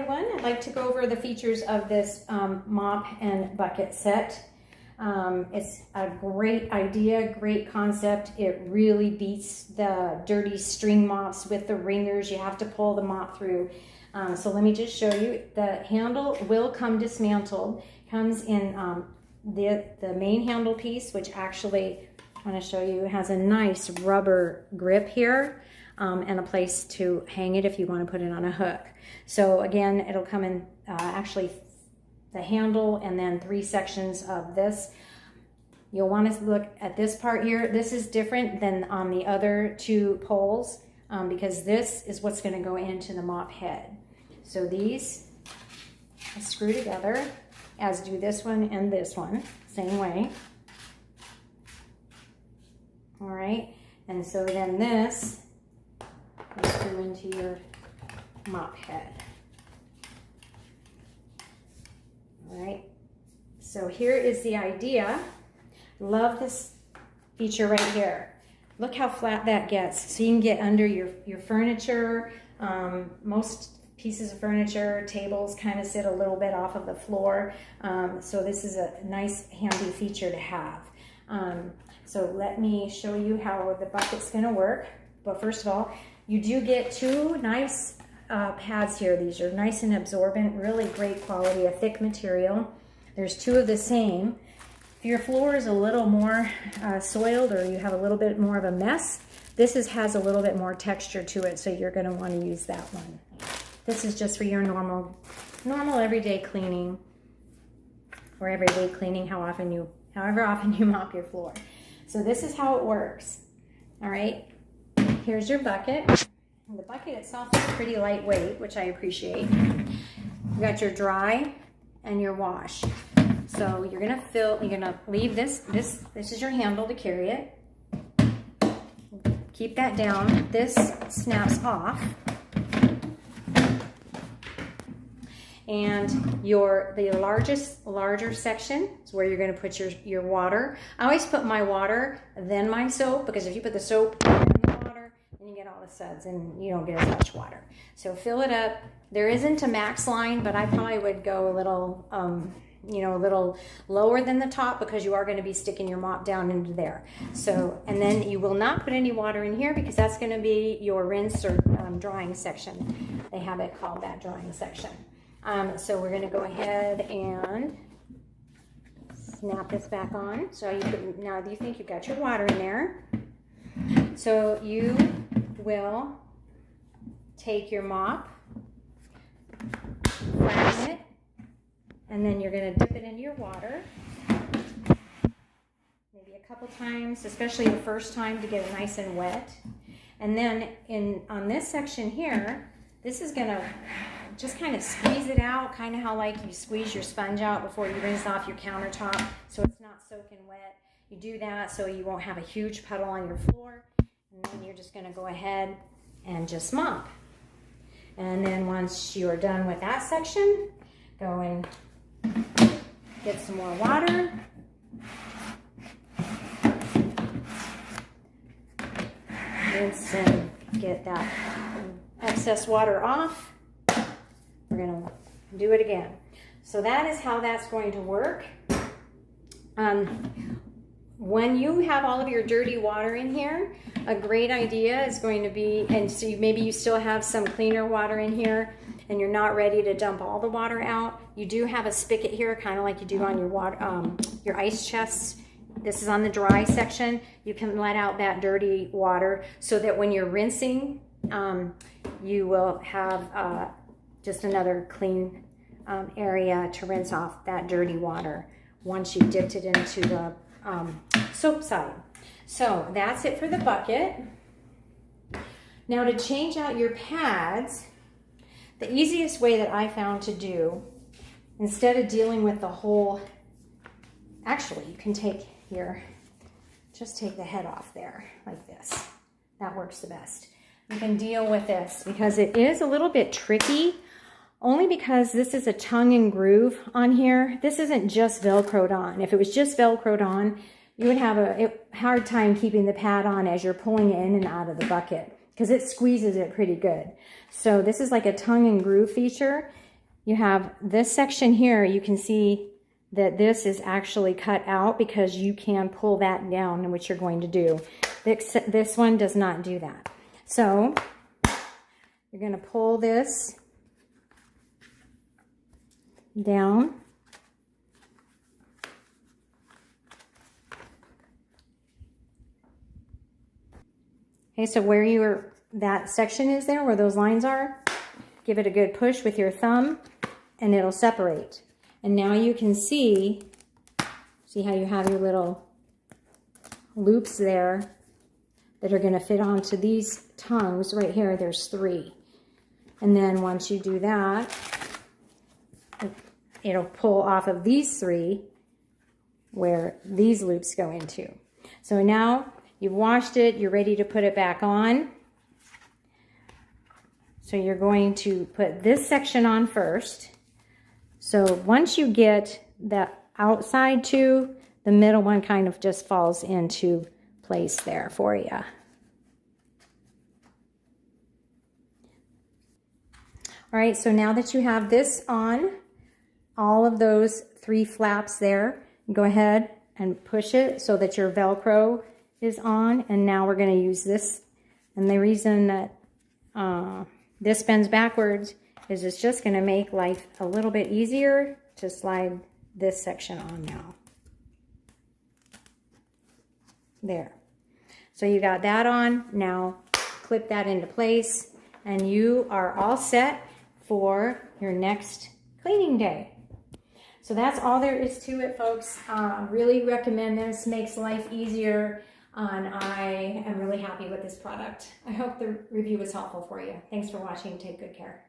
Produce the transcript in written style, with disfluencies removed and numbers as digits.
everyone. I'd like to go over the features of this mop and bucket set. It's a great idea, great concept. It really beats the dirty string mops with the ringers. You have to pull the mop through. So let me just show you. The handle will come dismantled. Comes in the main handle piece, which actually, I want to show you, has a nice rubber grip here. And a place to hang it if you want to put it on a hook. So again, it'll come in actually the handle and then 3 sections of this. You'll want to look at this part here. This is different than on the other 2 poles because this is what's going to go into the mop head. So these screw together, as do this one and this one, same way. All right, and so then this screw into your mop head. All right, so here is the idea. Love this feature right here. Look how flat that gets. So you can get under your furniture. Most pieces of furniture, tables kind of sit a little bit off of the floor. So this is a nice handy feature to have. So let me show you how the bucket's gonna work. But first of all, you do get 2 nice pads here. These are nice and absorbent, really great quality, a thick material. There's 2 of the same. If your floor is a little more soiled or you have a little bit more of a mess, this has a little bit more texture to it, so you're going to want to use that one. This is just for your normal everyday cleaning, or everyday cleaning, however often you mop your floor. So this is how it works. All right. Here's your bucket. And the bucket itself is pretty lightweight, which I appreciate. You got your dry and your wash. So you're gonna leave this is your handle to carry it. Keep that down. This snaps off. And the larger section is where you're going to put your water. I always put my water, then my soap, because if you put the soap and the water, then you get all the suds and you don't get as much water. So fill it up. There isn't a max line, but I probably would go a little, a little lower than the top because you are going to be sticking your mop down into there. So, and then you will not put any water in here because that's going to be your rinse or drying section. They have it called that drying section. So we're going to go ahead and snap this back on. So now you think you've got your water in there. So you will take your mop, flatten it, and then you're going to dip it into your water. Maybe a couple times, especially the first time, to get it nice and wet. And then on this section here, this is going to just kind of squeeze it out, kind of how like you squeeze your sponge out before you rinse off your countertop so it's not soaking wet. You do that so you won't have a huge puddle on your floor. And then you're just going to go ahead and just mop. And then once you're done with that section, go and get some more water. Rinse and get that excess water off. We're going to do it again. So that is how that's going to work. When you have all of your dirty water in here, a great idea is going to be, and so maybe you still have some cleaner water in here and you're not ready to dump all the water out. You do have a spigot here, kind of like you do on your water, your ice chests. This is on the dry section. You can let out that dirty water so that when you're rinsing, you will have just another clean area to rinse off that dirty water once you've dipped it into the soap side. So that's it for the bucket. Now to change out your pads, the easiest way that I found to do, instead of dealing with the whole, actually you can just take the head off there like this. That works the best. You can deal with this because it is a little bit tricky, only because this is a tongue and groove on here. This isn't just Velcroed on. If it was just Velcroed on, you would have a hard time keeping the pad on as you're pulling it in and out of the bucket because it squeezes it pretty good. So this is like a tongue and groove feature, you have this section here. You can see that this is actually cut out because you can pull that down, which you're going to do. This one does not do that. So you're going to pull this down. Okay, so where that section is there, where those lines are, give it a good push with your thumb and it'll separate. And now you can see how you have your little loops there that are going to fit onto these tongues right here. There's 3. And then once you do that, it'll pull off of these 3 where these loops go into. So now you've washed it, you're ready to put it back on. So you're going to put this section on first. So once you get the outside 2, the middle one kind of just falls into place there for you. All right, so now that you have this on, all of those 3 flaps there, go ahead and push it so that your Velcro is on. And now we're going to use this. And the reason that this bends backwards is it's just going to make life a little bit easier to slide this section on now. There. So you got that on. Now clip that into place and you are all set for your next cleaning day. So that's all there is to it, folks. Really recommend this. Makes life easier. And I am really happy with this product. I hope the review was helpful for you. Thanks for watching. Take good care.